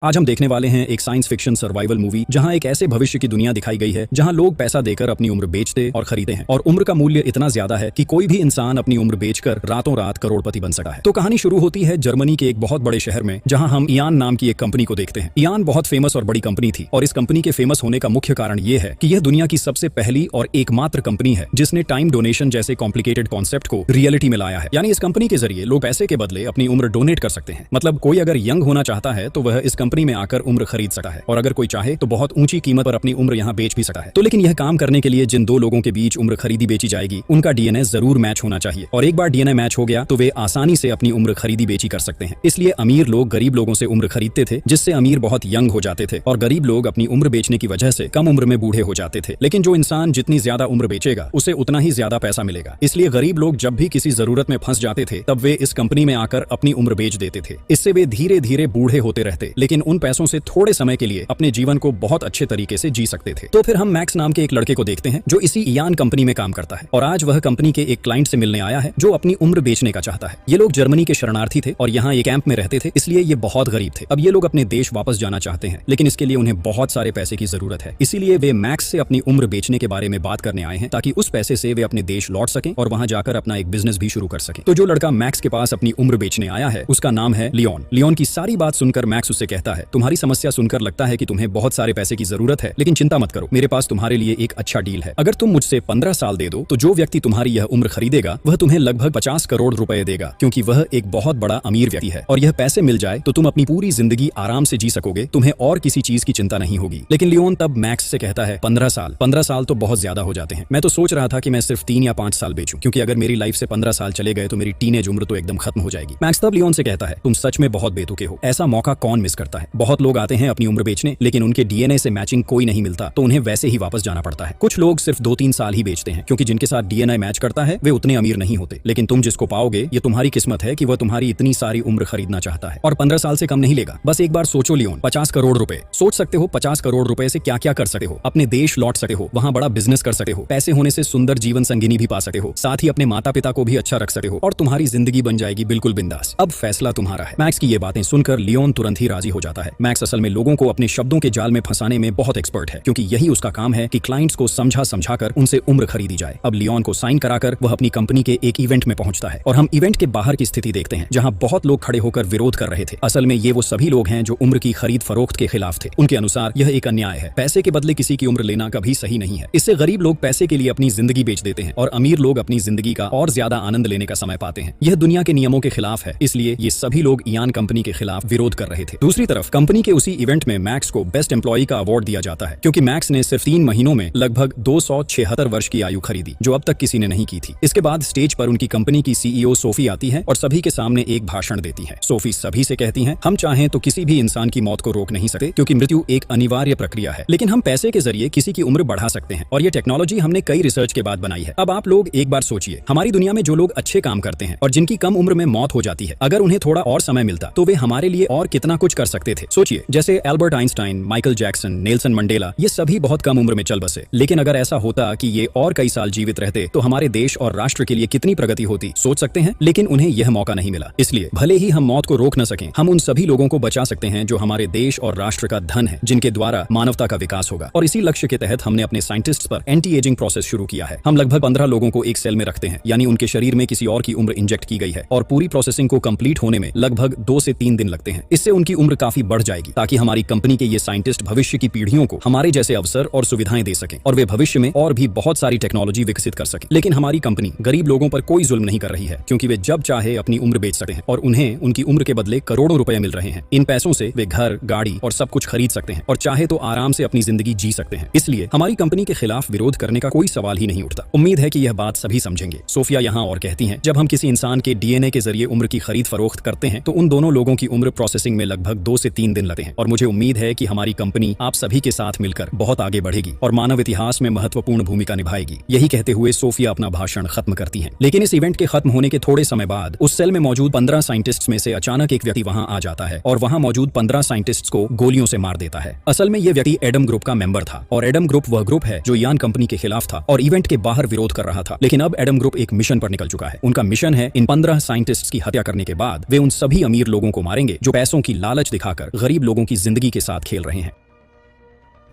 आज हम देखने वाले हैं एक साइंस फिक्शन सर्वाइवल मूवी जहां एक ऐसे भविष्य की दुनिया दिखाई गई है जहां लोग पैसा देकर अपनी उम्र बेचते और खरीदते हैं और उम्र का मूल्य इतना ज्यादा है कि कोई भी इंसान अपनी उम्र बेचकर रातों रात करोड़पति बन सकता है। तो कहानी शुरू होती है जर्मनी के एक बहुत बड़े शहर में जहां हम इयान नाम की एक कंपनी को देखते हैं। इयान बहुत फेमस और बड़ी कंपनी थी और इस कंपनी के फेमस होने का मुख्य कारण यह है कि यह दुनिया की सबसे पहली और एकमात्र कंपनी है जिसने टाइम डोनेशन जैसे कॉम्प्लिकेटेड कॉन्सेप्ट को रियलिटी में लाया है। यानी इस कंपनी के जरिए लोग पैसे के बदले अपनी उम्र डोनेट कर सकते हैं। मतलब कोई अगर यंग होना चाहता है तो वह इस कंपनी में आकर उम्र खरीद सकता है और अगर कोई चाहे तो बहुत ऊंची कीमत पर अपनी उम्र यहाँ बेच भी सकता है। तो लेकिन यह काम करने के लिए जिन दो लोगों के बीच उम्र खरीदी बेची जाएगी उनका डीएनए जरूर मैच होना चाहिए और एक बार डीएनए मैच हो गया तो वे आसानी से अपनी उम्र खरीदी बेची कर सकते हैं। इसलिए अमीर लोग गरीब लोगों से उम्र खरीदते थे जिससे अमीर बहुत यंग हो जाते थे और गरीब लोग अपनी उम्र बेचने की वजह से कम उम्र में बूढ़े हो जाते थे। लेकिन जो इंसान जितनी ज्यादा उम्र बेचेगा उसे उतना ही ज्यादा पैसा मिलेगा। इसलिए गरीब लोग जब भी किसी जरूरत में फंस जाते थे तब वे इस कंपनी में आकर अपनी उम्र बेच देते थे। इससे वे धीरे धीरे बूढ़े होते रहते लेकिन उन पैसों से थोड़े समय के लिए अपने जीवन को बहुत अच्छे तरीके से जी सकते थे। तो फिर हम मैक्स नाम के एक लड़के को देखते हैं जो इसी इयान कंपनी में काम करता है और आज वह कंपनी के एक क्लाइंट से मिलने आया है जो अपनी उम्र बेचने का चाहता है। ये लोग जर्मनी के शरणार्थी थे और यहाँ एक कैंप में रहते थे, इसलिए ये बहुत गरीब थे। अब ये लोग अपने देश वापस जाना चाहते हैं लेकिन इसके लिए उन्हें बहुत सारे पैसे की जरूरत है। इसीलिए वे मैक्स से अपनी उम्र बेचने के बारे में बात करने आए हैं ताकि उस पैसे से वे अपने देश लौट सकें और वहां जाकर अपना एक बिजनेस भी शुरू कर सकें। तो जो लड़का मैक्स के पास अपनी उम्र बेचने आया है उसका नाम है लियोन। लियोन की सारी बात सुनकर मैक्स उससे कहता है, तुम्हारी समस्या सुनकर लगता है कि तुम्हें बहुत सारे पैसे की जरूरत है, लेकिन चिंता मत करो, मेरे पास तुम्हारे लिए एक अच्छा डील है। अगर तुम मुझसे 15 साल दे दो तो जो व्यक्ति तुम्हारी यह उम्र खरीदेगा वह तुम्हें लगभग 50 करोड़ रुपए देगा क्योंकि वह एक बहुत बड़ा अमीर व्यक्ति है और यह पैसे मिल जाए तो तुम अपनी पूरी जिंदगी आराम से जी सकोगे, तुम्हें और किसी चीज की चिंता नहीं होगी। लेकिन लियोन तब मैक्स से कहता है 15 साल तो बहुत ज्यादा हो जाते हैं। मैं तो सोच रहा था कि मैं सिर्फ 3 या 5 साल बेचूं क्योंकि अगर मेरी लाइफ से 15 साल चले गए तो मेरी टीनेज उम्र तो एकदम खत्म हो जाएगी। मैक्स तब लियोन से कहता है, तुम सच में बहुत बेतुके हो, ऐसा मौका कौन मिस करता है। बहुत लोग आते हैं अपनी उम्र बेचने लेकिन उनके डीएनए से मैचिंग कोई नहीं मिलता तो उन्हें वैसे ही वापस जाना पड़ता है। कुछ लोग सिर्फ 2-3 साल ही बेचते हैं क्योंकि जिनके साथ डीएनए मैच करता है वे उतने अमीर नहीं होते। लेकिन तुम जिसको पाओगे ये तुम्हारी किस्मत है कि वह तुम्हारी इतनी सारी उम्र खरीदना चाहता है और 15 साल से कम नहीं लेगा। बस एक बार सोचो लियोन, 50 करोड़ रुपए, सोच सकते हो 50 करोड़ रुपए से क्या क्या कर सकते हो। अपने देश लौट सकते हो, वहां बड़ा बिजनेस कर सकते हो, पैसे होने से सुंदर जीवन संगिनी भी पा सकते हो, साथ ही अपने माता पिता को भी अच्छा रख सकते हो और तुम्हारी जिंदगी बन जाएगी बिल्कुल बिंदास। अब फैसला तुम्हारा है। मैक्स की ये बातें सुनकर लियोन तुरंत ही राजी हो जाता है। मैक्स असल में लोगों को अपने शब्दों के जाल में फंसाने में बहुत एक्सपर्ट है क्योंकि यही उसका काम है कि क्लाइंट्स को समझाकर उनसे उम्र खरीदी जाए। अब लियोन को साइन कराकर वह अपनी कंपनी के एक इवेंट में पहुंचता है और हम इवेंट के बाहर की स्थिति देखते हैं जहां बहुत लोग खड़े होकर विरोध कर रहे थे। असल में ये वो सभी लोग हैं जो उम्र की खरीद फरोख्त के खिलाफ थे। उनके अनुसार यह एक अन्याय है, पैसे के बदले किसी की उम्र लेना कभी सही नहीं है। इससे गरीब लोग पैसे के लिए अपनी जिंदगी बेच देते हैं और अमीर लोग अपनी जिंदगी का और ज्यादा आनंद लेने का समय पाते हैं। यह दुनिया के नियमों के खिलाफ है, इसलिए ये सभी लोग इयान कंपनी के खिलाफ विरोध कर रहे थे। दूसरी तरफ कंपनी के उसी इवेंट में मैक्स को बेस्ट एम्प्लॉय का अवार्ड दिया जाता है क्योंकि मैक्स ने सिर्फ 3 महीनों में लगभग 276 वर्ष की आयु खरीदी जो अब तक किसी ने नहीं की थी। इसके बाद स्टेज पर उनकी कंपनी की सीईओ सोफी आती है और सभी के सामने एक भाषण देती है। सोफी सभी से कहती हैं, हम चाहें तो किसी भी इंसान की मौत को रोक नहीं सकते क्योंकि मृत्यु एक अनिवार्य प्रक्रिया है, लेकिन हम पैसे के जरिए किसी की उम्र बढ़ा सकते हैं और ये टेक्नोलॉजी हमने कई रिसर्च के बाद बनाई है। अब आप लोग एक बार सोचिए, हमारी दुनिया में जो लोग अच्छे काम करते हैं और जिनकी कम उम्र में मौत हो जाती है, अगर उन्हें थोड़ा और समय मिलता तो वे हमारे लिए और कितना कुछ कर सकते थे। सोचिए, जैसे Albert Einstein, Michael Jackson, Nelson Mandela, ये सभी बहुत कम उम्र में चल बसे। लेकिन अगर ऐसा होता कि ये और कई साल जीवित रहते तो हमारे देश और राष्ट्र के लिए कितनी प्रगति होती, सोच सकते हैं। लेकिन उन्हें यह मौका नहीं मिला, इसलिए भले ही हम मौत को रोक न सकें, हम उन सभी लोगों को बचा सकते हैं जो हमारे देश और राष्ट्र का धन है, जिनके द्वारा मानवता का विकास होगा। और इसी लक्ष्य के तहत हमने अपने साइंटिस्ट्स पर एंटी एजिंग प्रोसेस शुरू किया है। हम लगभग 15 लोगों को एक सेल में रखते हैं, यानी उनके शरीर में किसी और की उम्र इंजेक्ट की गई है और पूरी प्रोसेसिंग को कंप्लीट होने में लगभग 2 से 3 दिन लगते हैं। इससे उनकी उम्र काफी बढ़ जाएगी ताकि हमारी कंपनी के ये साइंटिस्ट भविष्य की पीढ़ियों को हमारे जैसे अवसर और सुविधाएं दे सकें और वे भविष्य में और भी बहुत सारी टेक्नोलॉजी विकसित कर सकें। लेकिन हमारी कंपनी गरीब लोगों पर कोई जुल्म नहीं कर रही है क्योंकि वे जब चाहे अपनी उम्र बेच सकते हैं और उन्हें उनकी उम्र के बदले करोड़ों रुपए मिल रहे हैं। इन पैसों से वे घर, गाड़ी और सब कुछ खरीद सकते हैं और चाहे तो आराम से अपनी जिंदगी जी सकते हैं। इसलिए हमारी कंपनी के खिलाफ विरोध करने का कोई सवाल ही नहीं उठता। उम्मीद है कि यह बात सभी समझेंगे। सोफिया यहाँ और कहती हैं, जब हम किसी इंसान के डीएनए के जरिए उम्र की खरीद फरोख्त करते हैं तो उन दोनों लोगों की उम्र प्रोसेसिंग में लगभग 2 से 3 दिन लगते हैं और मुझे उम्मीद है कि हमारी कंपनी आप सभी के साथ मिलकर बहुत आगे बढ़ेगी और मानव इतिहास में महत्वपूर्ण भूमिका निभाएगी। यही कहते हुए सोफिया अपना भाषण खत्म करती हैं। लेकिन इस इवेंट के खत्म होने के थोड़े समय बाद उस सेल में मौजूद 15 साइंटिस्ट्स में से अचानक एक व्यक्ति वहां आ जाता है और वहां मौजूद 15 साइंटिस्ट्स को गोलियों से मार देता है। असल में यह व्यक्ति एडम ग्रुप का मेंबर था और एडम ग्रुप वह ग्रुप है जो इयान कंपनी के खिलाफ था और इवेंट के बाहर विरोध कर रहा था। लेकिन अब एडम ग्रुप एक मिशन पर निकल चुका है। उनका मिशन है इन 15 साइंटिस्ट्स की हत्या करने के बाद वे उन सभी अमीर लोगों को मारेंगे जो पैसों की लालच दिखा दिखाकर गरीब लोगों की जिंदगी के साथ खेल रहे हैं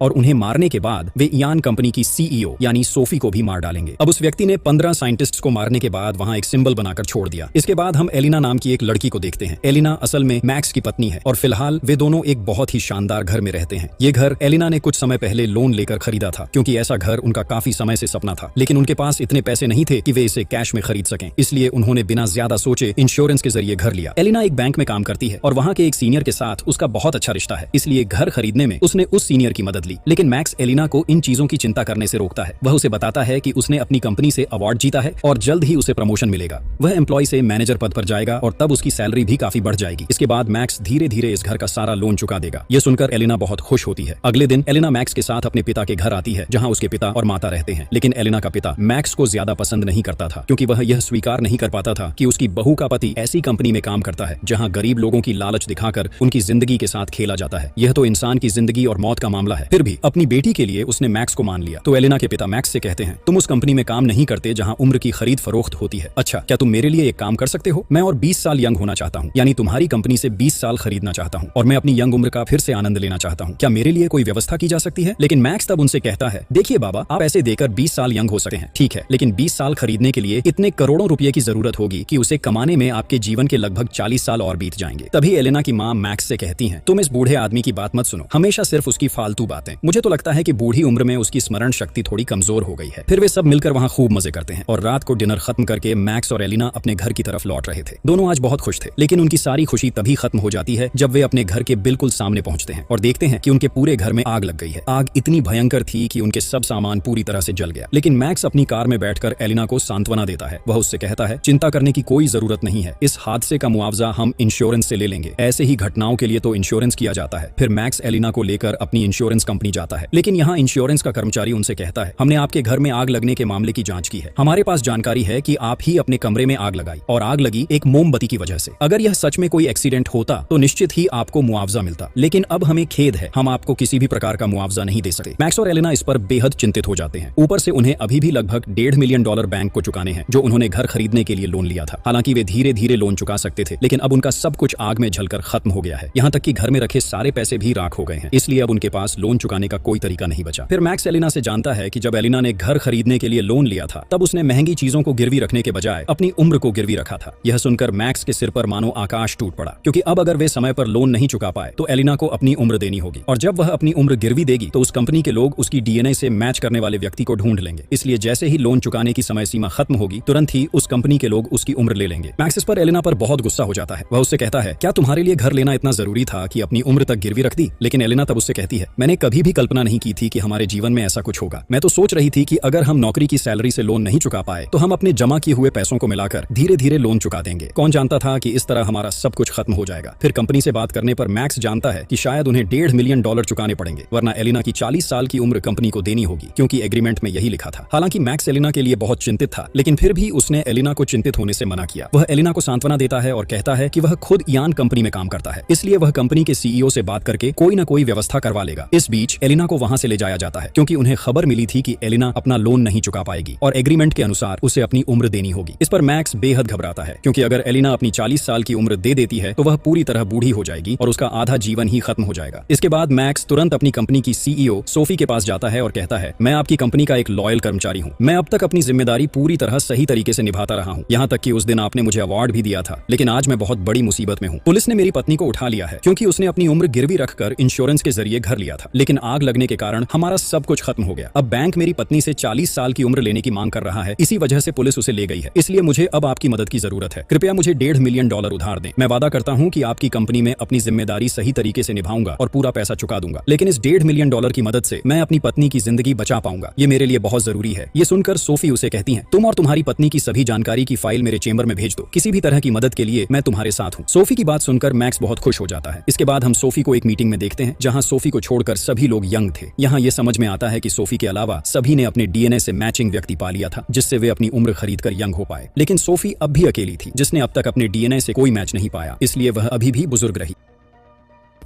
और उन्हें मारने के बाद वे इयान कंपनी की सीईओ यानी सोफी को भी मार डालेंगे। अब उस व्यक्ति ने 15 साइंटिस्ट्स को मारने के बाद वहां एक सिंबल बनाकर छोड़ दिया। इसके बाद हम एलिना नाम की एक लड़की को देखते हैं। एलिना असल में मैक्स की पत्नी है और फिलहाल वे दोनों एक बहुत ही शानदार घर में रहते हैं। ये घर एलिना ने कुछ समय पहले लोन लेकर खरीदा था, क्योंकि ऐसा घर उनका काफी समय से सपना था, लेकिन उनके पास इतने पैसे नहीं थे कि वे इसे कैश में खरीद सकें। इसलिए उन्होंने बिना ज्यादा सोचे इंश्योरेंस के जरिए घर लिया। एलिना एक बैंक में काम करती है और वहां के एक सीनियर के साथ उसका बहुत अच्छा रिश्ता है, इसलिए घर खरीदने में उसने उस सीनियर की मदद ली। लेकिन मैक्स एलिना को इन चीजों की चिंता करने से रोकता है। वह उसे बताता है कि उसने अपनी कंपनी से अवार्ड जीता है और जल्द ही उसे प्रमोशन मिलेगा। वह एम्प्लॉय से मैनेजर पद पर जाएगा और तब उसकी सैलरी भी काफी बढ़ जाएगी। इसके बाद मैक्स धीरे धीरे इस घर का सारा लोन चुका देगा। यह सुनकर एलिना बहुत खुश होती है। अगले दिन एलिना मैक्स के साथ अपने पिता के घर आती है, जहां उसके पिता और माता रहते हैं। लेकिन एलिना का पिता मैक्स को ज्यादा पसंद नहीं करता था, क्योंकि वह यह स्वीकार नहीं कर पाता था कि उसकी बहू का पति ऐसी कंपनी में काम करता है जहां गरीब लोगों की लालच दिखाकर उनकी जिंदगी के साथ खेला जाता है। यह तो इंसान की जिंदगी और मौत का मामला है। फिर भी अपनी बेटी के लिए उसने मैक्स को मान लिया। तो एलिना के पिता मैक्स से कहते हैं, तुम उस कंपनी में काम नहीं करते जहां उम्र की खरीद फरोख्त होती है। अच्छा, क्या तुम मेरे लिए एक काम कर सकते हो? मैं और 20 साल यंग होना चाहता हूं, यानी तुम्हारी कंपनी से 20 साल खरीदना चाहता हूं और मैं अपनी यंग उम्र का फिर से आनंद लेना चाहता हूं। क्या मेरे लिए कोई व्यवस्था की जा सकती है? लेकिन मैक्स तब उनसे कहता है, देखिए बाबा, आप ऐसे देकर 20 साल यंग हो सकते हैं, ठीक है, लेकिन 20 साल खरीदने के लिए इतने करोड़ों रुपए की जरूरत होगी कि उसे कमाने में आपके जीवन के लगभग 40 साल और बीत जाएंगे। तभी एलिना की मां मैक्स से कहती हैं, तुम इस बूढ़े आदमी की बात मत सुनो, हमेशा सिर्फ उसकी फालतू बातें। मुझे तो लगता है कि बूढ़ी उम्र में उसकी स्मरण शक्ति थोड़ी कमजोर हो गई है। फिर वे सब मिलकर वहां खूब मजे करते हैं और रात को डिनर खत्म करके मैक्स और एलिना अपने घर की तरफ लौट रहे थे। दोनों आज बहुत खुश थे, लेकिन उनकी सारी खुशी तभी खत्म हो जाती है जब वे अपने घर के बिल्कुल सामने पहुंचते हैं और देखते हैं कि उनके पूरे घर में आग लग गई है। आग इतनी भयंकर थी कि उनके सब सामान पूरी तरह से जल गया। लेकिन मैक्स अपनी कार में बैठकर एलिना को सांत्वना देता है। वह उससे कहता है, चिंता करने की कोई जरूरत नहीं है, इस हादसे का मुआवजा हम इंश्योरेंस से ले लेंगे। ऐसे ही घटनाओं के लिए तो इंश्योरेंस किया जाता है। फिर मैक्स एलिना को लेकर अपनी इंश्योरेंस कंपनी जाता है, लेकिन यहाँ इंश्योरेंस का कर्मचारी उनसे कहता है, हमने आपके घर में आग लगने के मामले की जांच की है। हमारे पास जानकारी है कि आप ही अपने कमरे में आग लगाई और आग लगी एक मोमबत्ती की वजह से। अगर यह सच में कोई एक्सीडेंट होता तो निश्चित ही आपको मुआवजा मिलता, लेकिन अब हमें खेद है, हम आपको किसी भी प्रकार का मुआवजा नहीं दे सकते। मैक्स और एलिना इस पर बेहद चिंतित हो जाते हैं। ऊपर से उन्हें अभी भी लगभग $1.5 मिलियन बैंक को चुकाने हैं, जो उन्होंने घर खरीदने के लिए लोन लिया था। हालांकि वे धीरे धीरे लोन चुका सकते थे, लेकिन अब उनका सब कुछ आग में जलकर खत्म हो गया है। यहाँ तक कि घर में रखे सारे पैसे भी राख हो गए हैं, इसलिए अब उनके पास लोन चुकाने का कोई तरीका नहीं बचा। फिर मैक्स एलिना से जानता है कि जब एलिना ने घर खरीदने के लिए लोन लिया था, तब उसने महंगी चीजों को गिरवी रखने के बजाय अपनी उम्र को गिरवी रखा था। यह सुनकर मैक्स के सिर पर मानो आकाश टूट पड़ा, क्योंकि अब अगर वे समय पर लोन नहीं चुका पाए तो एलिना को अपनी उम्र देनी होगी, और जब वह अपनी उम्र गिरवी देगी तो उस कंपनी के लोग उसकी डीएनए से मैच करने वाले व्यक्ति को ढूंढ लेंगे। इसलिए जैसे ही लोन चुकाने की समय सीमा खत्म होगी, तुरंत ही उस कंपनी के लोग उसकी उम्र ले लेंगे। मैक्स इस पर एलिना पर बहुत गुस्सा हो जाता है। वह उससे कहता है, क्या तुम्हारे लिए घर लेना इतना जरूरी था कि अपनी उम्र तक गिरवी रख दी? लेकिन एलिना तब उससे कहती है, मैंने कभी भी कल्पना नहीं की थी कि हमारे जीवन में ऐसा कुछ होगा। मैं तो सोच रही थी कि अगर हम नौकरी की सैलरी से लोन नहीं चुका पाए तो हम अपने जमा किए हुए पैसों को मिलाकर धीरे धीरे लोन चुका देंगे। कौन जानता था कि इस तरह हमारा सब कुछ खत्म हो जाएगा। फिर कंपनी से बात करने पर मैक्स जानता है कि शायद उन्हें $1.5 मिलियन चुकाने पड़ेंगे, वरना एलिना की 40 साल की उम्र कंपनी को देनी होगी, क्योंकि एग्रीमेंट में यही लिखा था। हालांकि मैक्स एलिना के लिए बहुत चिंतित था, लेकिन फिर भी उसने एलिना को चिंतित होने से मना किया। वह एलिना को सांत्वना देता है और कहता है कि वह खुद इयान कंपनी में काम करता है, इसलिए वह कंपनी के सीईओ से बात करके कोई न कोई व्यवस्था करवा लेगा। इस बीच एलिना को वहां से ले जाया जाता है, क्योंकि उन्हें खबर मिली थी कि एलिना अपना लोन नहीं चुका पाएगी और एग्रीमेंट के अनुसार उसे अपनी उम्र देनी होगी। इस पर मैक्स बेहद घबराता है, क्योंकि अगर एलिना अपनी 40 साल की उम्र दे देती है तो वह पूरी तरह बूढ़ी हो जाएगी और उसका आधा जीवन ही खत्म हो जाएगा। इसके बाद मैक्स तुरंत अपनी कंपनी की सीईओ सोफी के पास जाता है और कहता है, मैं आपकी कंपनी का एक लॉयल कर्मचारी हूँ। मैं अब तक अपनी जिम्मेदारी पूरी तरह सही तरीके से निभाता रहा हूँ, यहाँ तक कि उस दिन आपने मुझे अवार्ड भी दिया था, लेकिन आज मैं बहुत बड़ी मुसीबत में हूँ। पुलिस ने मेरी पत्नी को उठा लिया है, क्योंकि उसने अपनी उम्र गिरवी रखकर इंश्योरेंस के जरिए घर लिया था, लेकिन आग लगने के कारण हमारा सब कुछ खत्म हो गया। अब बैंक मेरी पत्नी से 40 साल की उम्र लेने की मांग कर रहा है, इसी वजह से पुलिस उसे ले गई है। इसलिए मुझे अब आपकी मदद की जरूरत है। कृपया मुझे $1.5 मिलियन उधार दें। मैं वादा करता हूँ कि आपकी कंपनी में अपनी जिम्मेदारी सही तरीके से निभाऊंगा और पूरा पैसा चुका दूंगा, लेकिन इस $1.5 मिलियन की मदद से मैं अपनी पत्नी की जिंदगी बचा पाऊंगा। ये मेरे लिए बहुत जरूरी है। ये सुनकर सोफी उसे कहती है, तुम और तुम्हारी पत्नी की सभी जानकारी की फाइल मेरे चेंबर में भेज दो। किसी भी तरह की मदद के लिए मैं तुम्हारे साथ हूँ। सोफी की बात सुनकर मैक्स बहुत खुश हो जाता है। इसके बाद हम सोफी को एक मीटिंग में देखते हैं, जहाँ सोफी को छोड़कर सभी लोग यंग थे। यहाँ ये समझ में आता है कि सोफी के अलावा सभी ने अपने डीएनए से मैचिंग व्यक्ति पा लिया था, जिससे वे अपनी उम्र खरीदकर यंग हो पाए। लेकिन सोफी अब भी अकेली थी, जिसने अब तक अपने डीएनए से कोई मैच नहीं पाया, इसलिए वह अभी भी बुजुर्ग रही।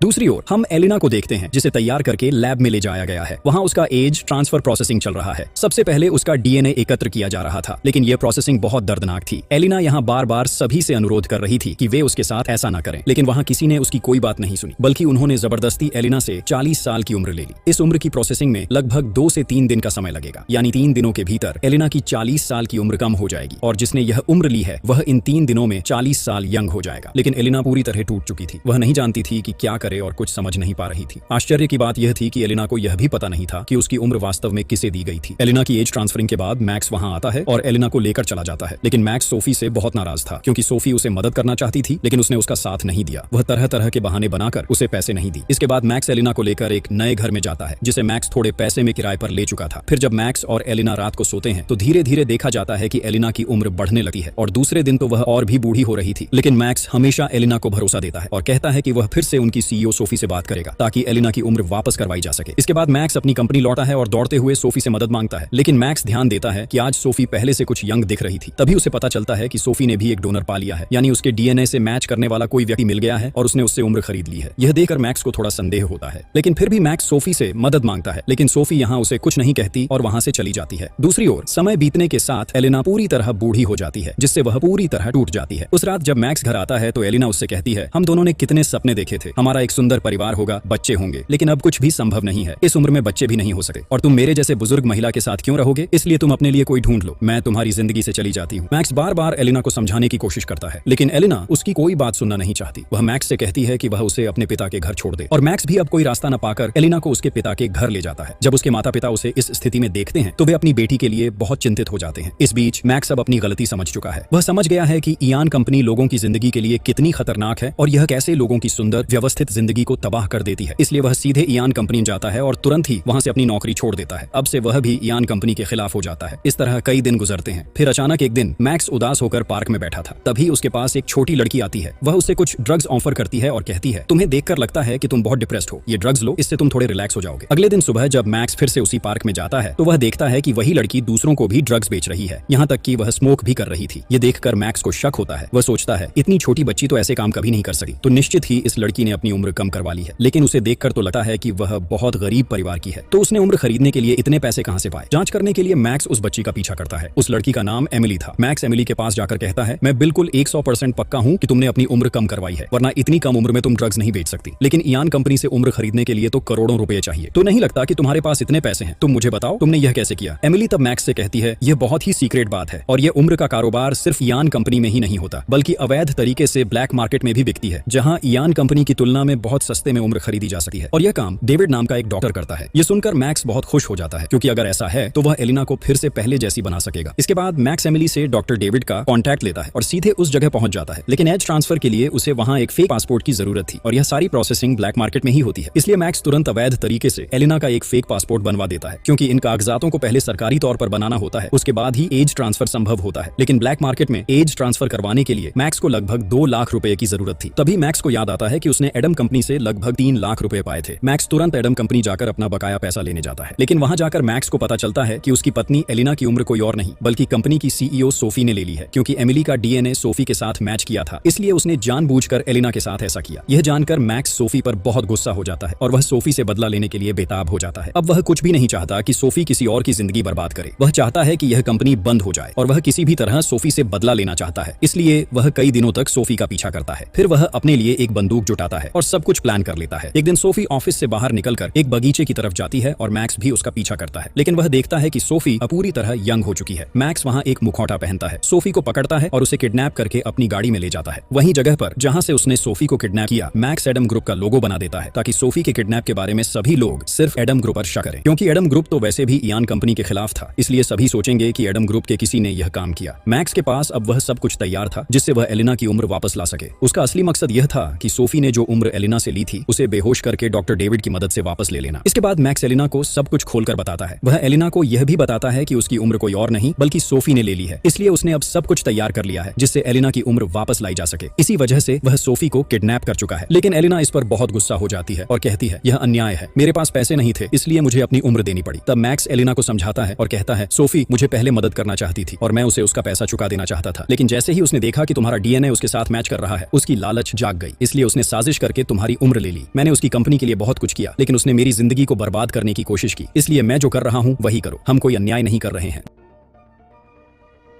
दूसरी ओर हम एलिना को देखते हैं जिसे तैयार करके लैब में ले जाया गया है। वहां उसका एज ट्रांसफर प्रोसेसिंग चल रहा है। सबसे पहले उसका डीएनए एकत्र किया जा रहा था, लेकिन यह प्रोसेसिंग बहुत दर्दनाक थी। एलिना यहाँ बार बार सभी से अनुरोध कर रही थी कि वे उसके साथ ऐसा न करें, लेकिन वहां किसी ने उसकी कोई बात नहीं सुनी, बल्कि उन्होंने जबरदस्ती एलिना से 40 साल की उम्र ले ली। इस उम्र की प्रोसेसिंग में लगभग 2 से 3 दिन का समय लगेगा, यानी 3 दिनों के भीतर एलिना की 40 साल की उम्र कम हो जाएगी और जिसने यह उम्र ली है वह इन 3 दिनों में 40 साल यंग हो जाएगा। लेकिन एलिना पूरी तरह टूट चुकी थी। वह नहीं जानती थी कि क्या करे और कुछ समझ नहीं पा रही थी। आश्चर्य की बात यह थी कि एलिना को यह भी पता नहीं था कि उसकी उम्र वास्तव में किसे दी गई थी। एलिना की एज ट्रांसफरिंग के बाद मैक्स वहां आता है और एलिना को लेकर चला जाता है, लेकिन मैक्स सोफी से बहुत नाराज था क्योंकि सोफी उसे मदद करना चाहती थी, लेकिन उसने उसका साथ नहीं दिया। वह तरह तरह के बहाने बनाकर उसे पैसे नहीं दी। इसके बाद मैक्स एलिना को लेकर एक नए घर में जाता है जिसे मैक्स थोड़े पैसे में किराए पर ले चुका था। फिर जब मैक्स और एलिना रात को सोते हैं तो धीरे धीरे देखा जाता है कि एलिना की उम्र बढ़ने लगी है और दूसरे दिन तो वह और भी बूढ़ी हो रही थी। लेकिन मैक्स हमेशा एलिना को भरोसा देता है और कहता है कि वह फिर से उनकी सीईओ सोफी से बात करेगा ताकि एलिना की उम्र वापस करवाई जा सके। इसके बाद मैक्स अपनी कंपनी लौटा है और दौड़ते हुए सोफी से मदद मांगता है, लेकिन मैक्स ध्यान देता है कि आज सोफी पहले से कुछ यंग दिख रही थी। तभी उसे पता चलता है कि सोफी ने भी एक डोनर पा लिया है, यानी उसके डीएनए से मैच करने वाला कोई व्यक्ति मिल गया है और उसने उससे उम्र खरीद ली है। यह देखकर मैक्स को थोड़ा संदेह होता है, लेकिन फिर भी मैक्स सोफी से मदद मांगता है, लेकिन सोफी यहाँ उसे कुछ नहीं कहती और वहां से चली जाती है। दूसरी ओर समय बीतने के साथ एलिना पूरी तरह बूढ़ी हो जाती है, जिससे वह पूरी तरह टूट जाती है। उस रात जब मैक्स घर आता है तो एलिना उससे कहती है, हम दोनों ने कितने सपने देखे थे, हमारा एक सुंदर परिवार होगा, बच्चे होंगे, लेकिन अब कुछ भी संभव नहीं है। इस उम्र में बच्चे भी नहीं हो सकते और तुम मेरे जैसे बुजुर्ग महिला के साथ क्यों रहोगे, इसलिए तुम अपने लिए कोई ढूंढ लो, मैं तुम्हारी जिंदगी से चली जाती हूँ। मैक्स बार बार एलिना को समझाने की कोशिश करता है, लेकिन एलिना उसकी कोई बात सुनना नहीं चाहती। वह मैक्स से कहती है कि वह उसे अपने पिता के घर छोड़ दे और मैक्स भी अब कोई रास्ता न पाकर एलिना को उसके पिता के घर ले जाता है। जब उसके माता पिता उसे इस स्थिति में देखते हैं तो वे अपनी बेटी के लिए बहुत चिंतित हो जाते हैं। इस बीच मैक्स अब अपनी गलती समझ चुका है। वह समझ गया है कि इयान कंपनी लोगों की जिंदगी के लिए कितनी खतरनाक है और यह कैसे लोगों की सुंदर व्यवस्थित जिंदगी को तबाह कर देती है। इसलिए वह सीधे इयान कंपनी जाता है और तुरंत ही वहां से अपनी नौकरी छोड़ देता है। अब से वह भी इयान कंपनी के खिलाफ हो जाता है। इस तरह कई दिन गुजरते हैं। फिर अचानक एक दिन मैक्स उदास होकर पार्क में बैठा था, तभी उसके पास एक छोटी लड़की आती है। वह उसे कुछ ड्रग्स ऑफर करती है और कहती है, तुम्हें देखकर लगता है कि तुम बहुत डिप्रेस्ड हो, ये ड्रग्स लो, इससे तुम थोड़े रिलैक्स हो जाओगे। अगले दिन सुबह जब मैक्स फिर से उसी पार्क में जाता है तो वह देखता है कि वही लड़की दूसरों को भी ड्रग्स बेच रही है, यहाँ तक कि वह स्मोक भी कर रही थी। ये देखकर मैक्स को शक होता है। वह सोचता है, इतनी छोटी बच्ची तो ऐसे काम कभी नहीं कर सकती, तो निश्चित ही इस लड़की ने अपनी उम्र कम करवा ली है। लेकिन उसे देखकर तो लगता है कि वह बहुत गरीब परिवार की है, तो उसने उम्र खरीदने के लिए इतने पैसे कहां से पाए। जांच करने के लिए मैक्स उस बच्ची का पीछा करता है। उस लड़की का नाम एमिली था। मैक्स एमिली के पास जाकर कहता है, मैं बिल्कुल 100% पक्का हूं कि तुमने अपनी उम्र कम करवाई है, वरना इतनी कम उम्र में तुम ड्रग्स नहीं बेच सकती। लेकिन इयान कंपनी से उम्र खरीदने के लिए तो करोड़ों रुपए चाहिए, तो नहीं लगता कि तुम्हारे पास इतने पैसे हैं। तुम मुझे बताओ, तुमने यह कैसे किया। एमिली तब मैक्स से कहती है, यह बहुत ही सीक्रेट बात है और यह उम्र का कारोबार सिर्फ इयान कंपनी में ही नहीं होता, बल्कि अवैध तरीके से ब्लैक मार्केट में भी बिकती है, जहां इयान कंपनी की तुलना में बहुत सस्ते में उम्र खरीदी जा सकती है। और यह काम डेविड नाम का एक डॉक्टर करता है। यह सुनकर मैक्स बहुत खुश हो जाता है, क्योंकि अगर ऐसा है तो वह एलिना को फिर से पहले जैसी बना सकेगा। इसके बाद मैक्स एमिली से डॉक्टर डेविड का कॉन्टैक्ट लेता है और सीधे उस जगह पहुंच जाता है। लेकिन एज ट्रांसफर के लिए उसे वहां एक फेक पासपोर्ट की जरूरत थी और यह सारी प्रोसेसिंग ब्लैक मार्केट में ही होती है। इसलिए मैक्स तुरंत अवैध तरीके से एलिना का एक फेक पासपोर्ट बनवा देता है, क्योंकि इन कागजातों को पहले सरकारी तौर पर बनाना होता है, उसके बाद ही एज ट्रांसफर संभव होता है। लेकिन ब्लैक मार्केट में एज ट्रांसफर करवाने के लिए मैक्स को लगभग 2 लाख रुपए की जरूरत थी। तभी मैक्स को याद आता है कि उसने एडम कंपनी से लगभग 3 लाख रुपए पाए थे। मैक्स तुरंत एडम कंपनी जाकर अपना बकाया पैसा लेने जाता है, लेकिन वहां जाकर मैक्स को पता चलता है कि उसकी पत्नी एलिना की उम्र कोई और नहीं बल्कि कंपनी की सीईओ सोफी ने ले ली है, क्योंकि एमिली का डीएनए सोफी के साथ मैच किया था, इसलिए उसने जानबूझकर एलिना के साथ ऐसा किया। यह जानकर मैक्स सोफी पर बहुत गुस्सा हो जाता है और वह सोफी से बदला लेने के लिए बेताब हो जाता है। अब वह कुछ भी नहीं चाहता कि सोफी किसी और की जिंदगी बर्बाद करे। वह चाहता है कि यह कंपनी बंद हो जाए और वह किसी भी तरह सोफी से बदला लेना चाहता है। इसलिए वह कई दिनों तक सोफी का पीछा करता है। फिर वह अपने लिए एक बंदूक जुटाता है और सब कुछ प्लान कर लेता है। एक दिन सोफी ऑफिस से बाहर निकलकर एक बगीचे की तरफ जाती है और मैक्स भी उसका पीछा करता है, लेकिन वह देखता है कि सोफी पूरी तरह यंग हो चुकी है। मैक्स वहां एक मुखौटा पहनता है, सोफी को पकड़ता है और उसे किडनैप करके अपनी गाड़ी में ले जाता है। वहीं जगह पर जहां से उसने सोफी को किडनैप किया, मैक्स एडम ग्रुप का लोगो बना देता है ताकि सोफी के किडनैप के बारे में सभी लोग सिर्फ एडम ग्रुप पर शक करें, क्योंकि एडम ग्रुप तो वैसे भी इयान कंपनी के खिलाफ था, इसलिए सभी सोचेंगे कि एडम ग्रुप के किसी ने यह काम किया। मैक्स के पास अब वह सब कुछ तैयार था जिससे वह एलिना की उम्र वापस ला सके। उसका असली मकसद यह था कि सोफी ने जो उम्र एलिना से ली थी उसे बेहोश करके डॉक्टर डेविड की मदद से वापस ले लेना। इसके बाद मैक्स एलिना को सब कुछ खोलकर बताता है। वह एलिना को यह भी बताता है कि उसकी उम्र कोई और नहीं बल्कि सोफी ने ले ली है, इसलिए उसने अब सब कुछ तैयार कर लिया है जिससे एलिना की उम्र वापस लाई जा सके। इसी वजह से वह सोफी को किडनैप कर चुका है। लेकिन एलिना इस पर बहुत गुस्सा हो जाती है और कहती है, यह अन्याय है, मेरे पास पैसे नहीं थे इसलिए मुझे अपनी उम्र देनी पड़ी। तब मैक्स एलिना को समझाता है और कहता है, सोफी मुझे पहले मदद करना चाहती थी और मैं उसे उसका पैसा चुका देना चाहता था, लेकिन जैसे ही उसने देखा कि तुम्हारा डीएनए उसके साथ मैच कर रहा है, उसकी लालच जाग गई, इसलिए उसने साजिश करके तुम्हारी उम्र ले ली। मैंने उसकी कंपनी के लिए बहुत कुछ किया, लेकिन उसने मेरी जिंदगी को बर्बाद करने की कोशिश की। इसलिए मैं जो कर रहा हूँ वही करो। हम कोई अन्याय नहीं कर रहे हैं।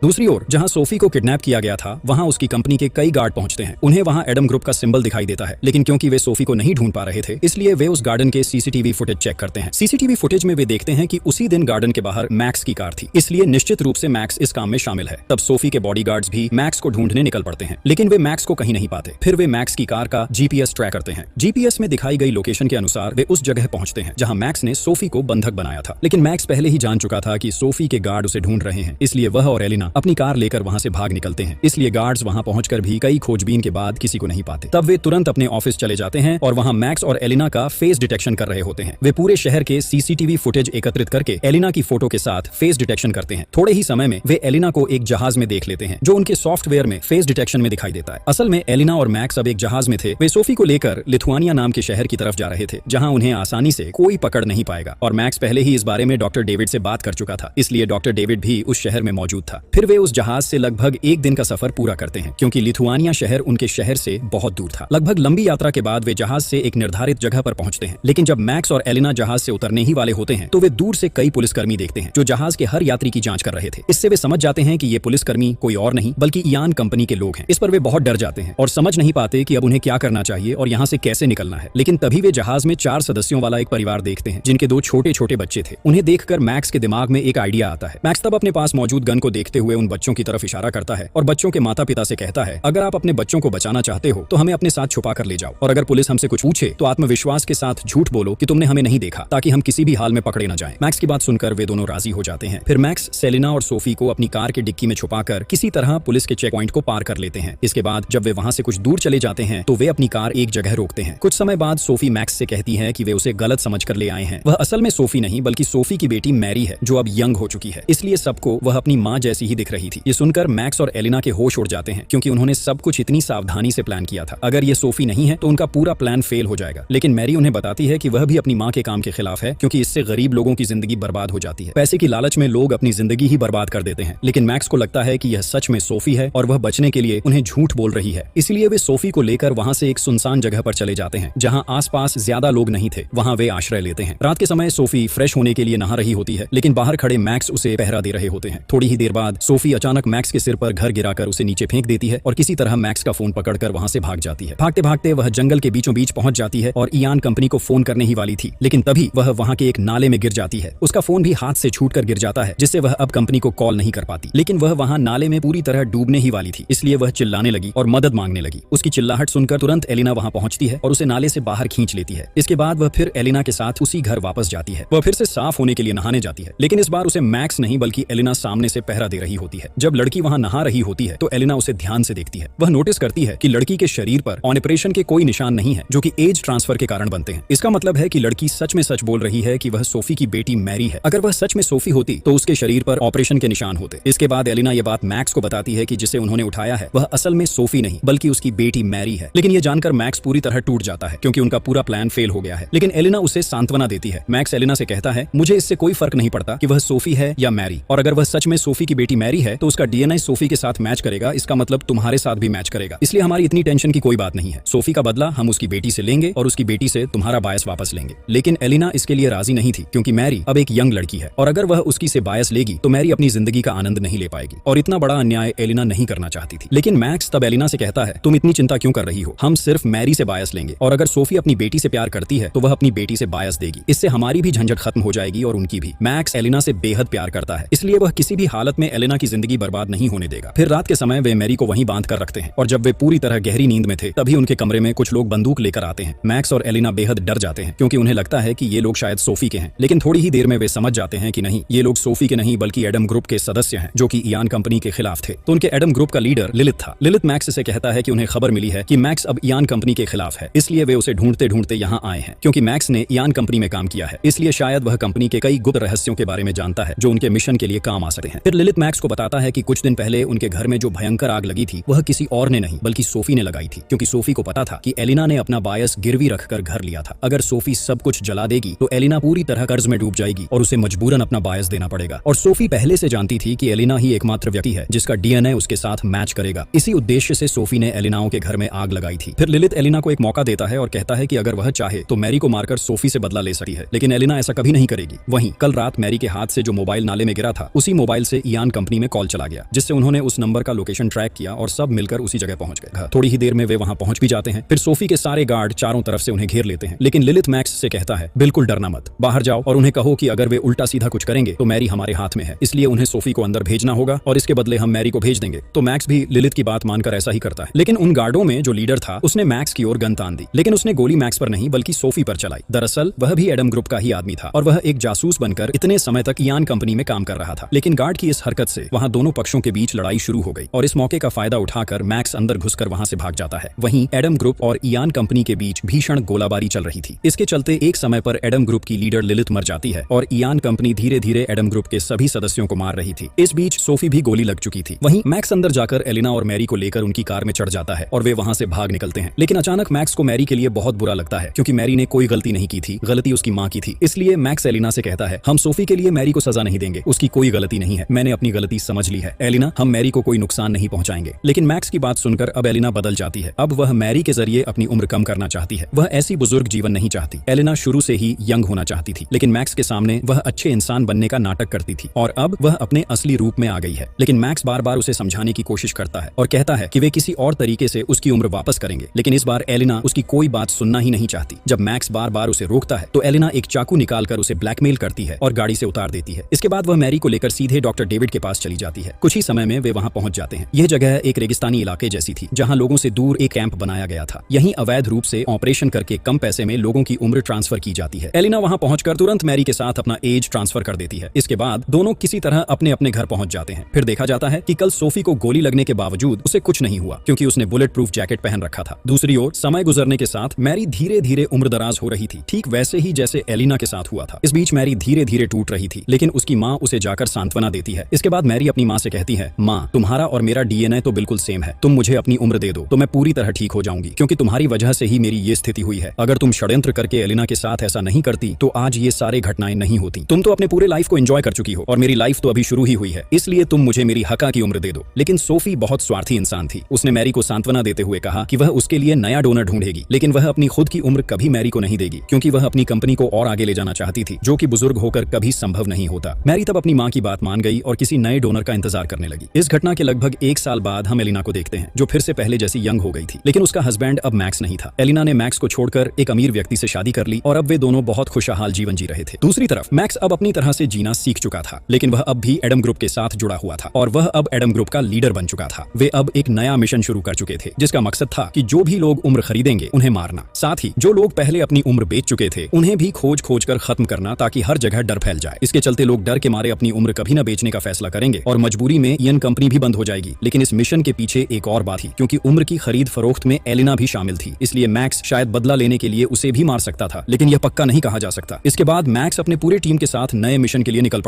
दूसरी ओर जहां सोफी को किडनैप किया गया था, वहां उसकी कंपनी के कई गार्ड पहुंचते हैं। उन्हें वहां एडम ग्रुप का सिंबल दिखाई देता है, लेकिन क्योंकि वे सोफी को नहीं ढूंढ पा रहे थे, इसलिए वे उस गार्डन के सीसीटीवी फुटेज चेक करते हैं। सीसीटीवी फुटेज में वे देखते हैं कि उसी दिन गार्डन के बाहर मैक्स की कार थी, इसलिए निश्चित रूप से मैक्स इस काम में शामिल है। तब सोफी के बॉडीगार्ड्स भी मैक्स को ढूंढने निकल पड़ते हैं, लेकिन वे मैक्स को कहीं नहीं पाते। फिर वे मैक्स की कार का जीपीएस ट्रैक करते हैं। जीपीएस में दिखाई गई लोकेशन के अनुसार वे उस जगह पहुंचते हैं जहां मैक्स ने सोफी को बंधक बनाया था। लेकिन मैक्स पहले ही जान चुका था कि सोफी के गार्ड उसे ढूंढ रहे हैं, इसलिए वह और एलिना अपनी कार लेकर वहां से भाग निकलते हैं। इसलिए गार्ड्स वहां पहुंचकर भी कई खोजबीन के बाद किसी को नहीं पाते। तब वे तुरंत अपने ऑफिस चले जाते हैं और वहां मैक्स और एलिना का फेस डिटेक्शन कर रहे होते हैं। वे पूरे शहर के सीसीटीवी फुटेज एकत्रित करके एलिना की फोटो के साथ फेस डिटेक्शन करते हैं। थोड़े ही समय में वे एलिना को एक जहाज में देख लेते हैं, जो उनके सॉफ्टवेयर में फेस डिटेक्शन में दिखाई देता है। असल में एलिना और मैक्स अब एक जहाज में थे। वे सोफी को लेकर लिथुआनिया नाम के शहर की तरफ जा रहे थे, जहां उन्हें आसानी से कोई पकड़ नहीं पाएगा। और मैक्स पहले ही इस बारे में डॉक्टर डेविड से बात कर चुका था, इसलिए डॉक्टर डेविड भी उस शहर में मौजूद था। फिर वे उस जहाज से लगभग एक दिन का सफर पूरा करते हैं, क्योंकि लिथुआनिया शहर उनके शहर से बहुत दूर था। लगभग लंबी यात्रा के बाद वे जहाज से एक निर्धारित जगह पर पहुंचते हैं। लेकिन जब मैक्स और एलिना जहाज से उतरने ही वाले होते हैं, तो वे दूर से कई पुलिसकर्मी देखते हैं जो जहाज के हर यात्री की जांच कर रहे थे। इससे वे समझ जाते हैं कि ये पुलिसकर्मी कोई और नहीं बल्कि इयान कंपनी के लोग हैं। इस पर वे बहुत डर जाते हैं और समझ नहीं पाते कि अब उन्हें क्या करना चाहिए और यहाँ से कैसे निकलना है। लेकिन तभी वे जहाज में 4 सदस्यों वाला एक परिवार देखते हैं, जिनके 2 छोटे छोटे बच्चे थे। उन्हें देखकर मैक्स के दिमाग में एक आइडिया आता है। मैक्स तब अपने पास मौजूद गन को देखते हुए उन बच्चों की तरफ इशारा करता है और बच्चों के माता पिता से कहता है, अगर आप अपने बच्चों को बचाना चाहते हो तो हमें अपने साथ छुपा कर ले जाओ, और अगर पुलिस हमसे कुछ पूछे तो आत्मविश्वास के साथ झूठ बोलो कि तुमने हमें नहीं देखा, ताकि हम किसी भी हाल में पकड़े न जाएं। मैक्स की बात सुनकर वे दोनों राजी हो जाते हैं। फिर मैक्स सेलिना और सोफी को अपनी कार के डिक्की में छुपाकर किसी तरह पुलिस के चेक पॉइंट को पार कर लेते हैं। इसके बाद जब वे वहां से कुछ दूर चले जाते हैं तो वे अपनी कार एक जगह रोकते हैं। कुछ समय बाद सोफी मैक्स से कहती है कि वे उसे गलत समझकर ले आए हैं। वह असल में सोफी नहीं बल्कि सोफी की बेटी मैरी है, जो अब यंग हो चुकी है, इसलिए सबको वह अपनी माँ जैसी ही दिख रही थी। ये सुनकर मैक्स और एलिना के होश उड़ जाते हैं, क्योंकि उन्होंने सब कुछ इतनी सावधानी से प्लान किया था। अगर ये सोफी नहीं है तो उनका पूरा प्लान फेल हो जाएगा। लेकिन मैरी उन्हें बताती है कि वह भी अपनी माँ के काम के खिलाफ है, क्योंकि इससे गरीब लोगों की जिंदगी बर्बाद हो जाती है। पैसे की लालच में लोग अपनी जिंदगी ही बर्बाद कर देते हैं। लेकिन मैक्स को लगता है कि यह सच में सोफी है और वह बचने के लिए उन्हें झूठ बोल रही है। इसलिए वे सोफी को लेकर वहां से एक सुनसान जगह पर चले जाते हैं, जहां आसपास ज्यादा लोग नहीं थे। वहां वे आश्रय लेते हैं। रात के समय सोफी फ्रेश होने के लिए नहा रही होती है, लेकिन बाहर खड़े मैक्स उसे पहरा दे रहे होते हैं। थोड़ी ही देर बाद सोफी अचानक मैक्स के सिर पर घर गिराकर उसे नीचे फेंक देती है और किसी तरह मैक्स का फोन पकड़कर वहां से भाग जाती है। भागते भागते वह जंगल के बीचों बीच पहुंच जाती है और इयान कंपनी को फोन करने ही वाली थी, लेकिन तभी वह वहां के एक नाले में गिर जाती है। उसका फोन भी हाथ से छूटकर गिर जाता है, जिससे वह अब कंपनी को कॉल नहीं कर पाती। लेकिन वह वहां नाले में पूरी तरह डूबने ही वाली थी, इसलिए वह चिल्लाने लगी और मदद मांगने लगी। उसकी चिल्लाहट सुनकर तुरंत एलिना वहां पहुंचती है और उसे नाले से बाहर खींच लेती है। इसके बाद वह फिर एलिना के साथ उसी घर वापस जाती है। वह फिर से साफ होने के लिए नहाने जाती है, लेकिन इस बार उसे मैक्स नहीं बल्कि एलिना सामने से पहरा दे रही होती है। जब लड़की वहां नहा रही होती है तो एलिना उसे ध्यान से देखती है। वह नोटिस करती है कि लड़की के शरीर पर ऑपरेशन के कोई निशान नहीं है, जो कि एज ट्रांसफर के कारण बनते हैं। इसका मतलब है कि लड़की सच में सच बोल रही है कि वह सोफी की बेटी मैरी है। अगर वह सच में सोफी होती तो उसके शरीर पर ऑपरेशन के निशान होते। इसके बाद एलिना यह बात मैक्स को बताती है कि जिसे उन्होंने उठाया है वह असल में सोफी नहीं बल्कि उसकी बेटी मैरी है। लेकिन यह जानकर मैक्स पूरी तरह टूट जाता है, क्योंकि उनका पूरा प्लान फेल हो गया है। लेकिन एलिना उसे सांत्वना देती है। मैक्स एलिना से कहता है, मुझे इससे कोई फर्क नहीं पड़ता कि वह सोफी है या मैरी, और अगर वह सच में सोफी की बेटी मैरी है तो उसका डीएनए सोफी के साथ मैच करेगा। इसका मतलब तुम्हारे साथ भी मैच करेगा, इसलिए हमारी इतनी टेंशन की कोई बात नहीं है। सोफी का बदला हम उसकी बेटी से लेंगे और उसकी बेटी से तुम्हारा बायस वापस लेंगे। लेकिन एलिना इसके लिए राजी नहीं थी, क्योंकि मैरी अब एक यंग लड़की है और अगर वह उसकी से बायस लेगी तो मैरी अपनी जिंदगी का आनंद नहीं ले पाएगी, और इतना बड़ा अन्याय एलिना नहीं करना चाहती थी। लेकिन मैक्स तब एलिना से कहता है, तुम इतनी चिंता क्यों कर रही हो, हम सिर्फ मैरी से बायस लेंगे, और अगर सोफी अपनी बेटी से प्यार करती है तो वह अपनी बेटी से बायस देगी। इससे हमारी भी झंझट खत्म हो जाएगी और उनकी भी। मैक्स एलिना से बेहद प्यार करता है, इसलिए वह किसी भी हालत में एलिना की जिंदगी बर्बाद नहीं होने देगा। फिर रात के समय वे मैरी को वहीं बांध कर रखते हैं, और जब वे पूरी तरह गहरी नींद में थे तभी उनके कमरे में कुछ लोग बंदूक लेकर आते हैं। मैक्स और एलिना बेहद डर जाते हैं, क्योंकि उन्हें लगता है कि ये लोग शायद सोफी के हैं। लेकिन थोड़ी ही देर में वे समझ जाते हैं कि नहीं, ये लोग सोफी के नहीं बल्कि एडम ग्रुप के सदस्य हैं, जो कि इयान कंपनी के खिलाफ थे। तो उनके एडम ग्रुप का लीडर लिलित था। लिलित मैक्स से कहता है कि उन्हें खबर मिली है कि मैक्स अब इयान कंपनी के खिलाफ है, इसलिए वे उसे ढूंढते ढूंढते यहाँ आए हैं। क्योंकि मैक्स ने इयान कंपनी में काम किया है, इसलिए शायद वह कंपनी के कई गुप्त रहस्यों के बारे में जानता है जो उनके मिशन के लिए काम आ सकते हैं। फिर लिलित मैक्स मैक्स को बताता है कि कुछ दिन पहले उनके घर में जो भयंकर आग लगी थी वह किसी और ने नहीं बल्कि सोफी ने लगाई थी, क्योंकि सोफी को पता था कि एलिना ने अपना बायस गिरवी रखकर घर लिया था। अगर सोफी सब कुछ जला देगी तो एलिना पूरी तरह कर्ज में डूब जाएगी और उसे मजबूरन अपना बायस देना पड़ेगा। और सोफी पहले से जानती थी कि एलिना ही एकमात्र व्यक्ति है जिसका डीएनए उसके साथ मैच करेगा। इसी उद्देश्य से सोफी ने एलिनाओं के घर में आग लगाई थी। फिर लिलिथ एलिना को एक मौका देता है और कहता है कि अगर वह चाहे तो मैरी को मारकर सोफी से बदला ले सकती है, लेकिन एलिना ऐसा कभी नहीं करेगी। वहीं कल रात मैरी के हाथ से जो मोबाइल नाले में गिरा था उसी मोबाइल से इयान कंपनी में कॉल चला गया, जिससे उन्होंने उस नंबर का लोकेशन ट्रैक किया और सब मिलकर उसी जगह पहुंच गए। थोड़ी ही देर में वे वहां पहुंच भी जाते हैं। फिर सोफी के सारे गार्ड चारों तरफ से उन्हें घेर लेते हैं, लेकिन लिलिथ मैक्स से कहता है बिल्कुल डरना मत, बाहर जाओ और उन्हें कहो कि अगर वे उल्टा सीधा कुछ करेंगे तो मैरी हमारे हाथ में है, इसलिए उन्हें सोफी को अंदर भेजना होगा और इसके बदले हम मैरी को भेज देंगे। तो मैक्स भी लिलिथ की बात मानकर ऐसा ही करता है, लेकिन उन गार्डों में जो लीडर था उसने मैक्स की ओर गन तान दी, लेकिन उसने गोली मैक्स पर नहीं बल्कि सोफी पर चलाई। दरअसल वह भी एडम ग्रुप का ही आदमी था और वह एक जासूस बनकर इतने समय तक इयान कंपनी में काम कर रहा था। लेकिन गार्ड की इस हरकत से वहां दोनों पक्षों के बीच लड़ाई शुरू हो गई और इस मौके का फायदा उठाकर मैक्स अंदर घुसकर वहां से भाग जाता है। वहीं एडम ग्रुप और इयान कंपनी के बीच भीषण गोलाबारी चल रही थी। इसके चलते एक समय पर एडम ग्रुप की लीडर लिलिथ मर जाती है और इयान कंपनी धीरे धीरे एडम ग्रुप के सभी सदस्यों को मार रही थी। इस बीच सोफी भी गोली लग चुकी थी। वहीं मैक्स अंदर जाकर एलिना और मैरी को लेकर उनकी कार में चढ़ जाता है और वे वहां से भाग निकलते हैं। लेकिन अचानक मैक्स को मैरी के लिए बहुत बुरा लगता है, क्योंकि मैरी ने कोई गलती नहीं की थी, गलती उसकी माँ की थी। इसलिए मैक्स एलिना से कहता है हम सोफी के लिए मैरी को सजा नहीं देंगे, उसकी कोई गलती नहीं है, मैंने अपनी गलती समझ ली है एलिना, हम मैरी को कोई नुकसान नहीं पहुंचाएंगे। लेकिन मैक्स की बात सुनकर अब एलिना बदल जाती है। अब वह मैरी के जरिए अपनी उम्र कम करना चाहती है। वह ऐसी बुजुर्ग जीवन नहीं चाहती। एलिना शुरू से ही यंग होना चाहती थी, लेकिन मैक्स के सामने वह अच्छे इंसान बनने का नाटक करती थी और अब वह अपने असली रूप में आ गई है। लेकिन मैक्स बार बार उसे समझाने की कोशिश करता है और कहता है कि वे किसी और तरीके से उसकी उम्र वापस करेंगे, लेकिन इस बार एलिना उसकी कोई बात सुनना ही नहीं चाहती। जब मैक्स बार बार उसे रोकता है तो एलिना एक चाकू निकालकर उसे ब्लैकमेल करती है और गाड़ी से उतार देती है। इसके बाद वह मैरी को लेकर सीधे डॉक्टर डेविड के पास चली जाती है। कुछ ही समय में वे वहां पहुंच जाते हैं। यह जगह एक रेगिस्तानी इलाके जैसी थी, जहां लोगों से दूर एक कैंप बनाया गया था। यहीं अवैध रूप से ऑपरेशन करके कम पैसे में लोगों की उम्र ट्रांसफर की जाती है। एलिना वहां पहुंचकर तुरंत मैरी के साथ अपना एज ट्रांसफर कर देती है। इसके बाद दोनों किसी तरह अपने अपने घर पहुंच जाते हैं। फिर देखा जाता है कि कल सोफी को गोली लगने के बावजूद उसे कुछ नहीं हुआ, क्योंकि उसने बुलेट प्रूफ जैकेट पहन रखा था। दूसरी ओर समय गुजरने के साथ मैरी धीरे धीरे उम्रदराज हो रही थी, ठीक वैसे ही जैसे एलिना के साथ हुआ था। इस बीच मैरी धीरे धीरे टूट रही थी, लेकिन उसकी माँ उसे जाकर सांत्वना देती है। इसके बाद मैरी अपनी माँ से कहती है, माँ तुम्हारा और मेरा डीएनए तो बिल्कुल सेम है, तुम मुझे अपनी उम्र दे दो तो मैं पूरी तरह ठीक हो जाऊंगी, क्योंकि तुम्हारी वजह से ही मेरी ये स्थिति हुई है। अगर तुम षड्यंत्र करके एलिना के साथ ऐसा नहीं करती तो आज ये सारे घटनाएं नहीं होती। तुम तो अपने पूरे लाइफ को एंजॉय कर चुकी हो और मेरी लाइफ तो अभी शुरू ही हुई है, इसलिए तुम मुझे मेरी हका की उम्र दे दो। लेकिन सोफी बहुत स्वार्थी इंसान थी। उसने मैरी को सांत्वना देते हुए कहा कि वह उसके लिए नया डोनर ढूंढेगी, लेकिन वह अपनी खुद की उम्र कभी मैरी को नहीं देगी, क्योंकि वह अपनी कंपनी को और आगे ले जाना चाहती थी, जो कि बुजुर्ग होकर कभी संभव नहीं होता। मैरी तब अपनी माँ की बात मान गई और किसी नए डोनर का इंतजार करने लगी। इस घटना के लगभग 1 साल बाद हम एलिना को देखते हैं, जो फिर से पहले जैसी यंग हो गई थी, लेकिन उसका हस्बैंड अब मैक्स नहीं था। एलिना ने मैक्स को छोड़कर एक अमीर व्यक्ति से शादी कर ली और अब वे दोनों बहुत खुशहाल जीवन जी रहे थे। दूसरी तरफ मैक्स अब अपनी तरह से जीना सीख चुका था, लेकिन वह अब भी एडम ग्रुप के साथ जुड़ा हुआ था और वह अब एडम ग्रुप का लीडर बन चुका था। वे अब एक नया मिशन शुरू कर चुके थे, जिसका मकसद था कि जो भी लोग उम्र खरीदेंगे उन्हें मारना, साथ ही जो लोग पहले अपनी उम्र बेच चुके थे उन्हें भी खोज खोज कर खत्म करना, ताकि हर जगह डर फैल जाए। इसके चलते लोग डर के मारे अपनी उम्र कभी न बेचने का फैसला करेंगे और मजबूरी में इयान कंपनी भी बंद हो जाएगी। लेकिन इस मिशन के पीछे एक और बात थी, क्योंकि उम्र की खरीद फरोख्त में एलिना भी शामिल थी, इसलिए मैक्स शायद बदला लेने के लिए उसे भी मार सकता था, लेकिन यह पक्का नहीं कहा जा सकता। इसके बाद मैक्स अपने पूरे टीम के साथ नए मिशन के लिए निकल पड़ा।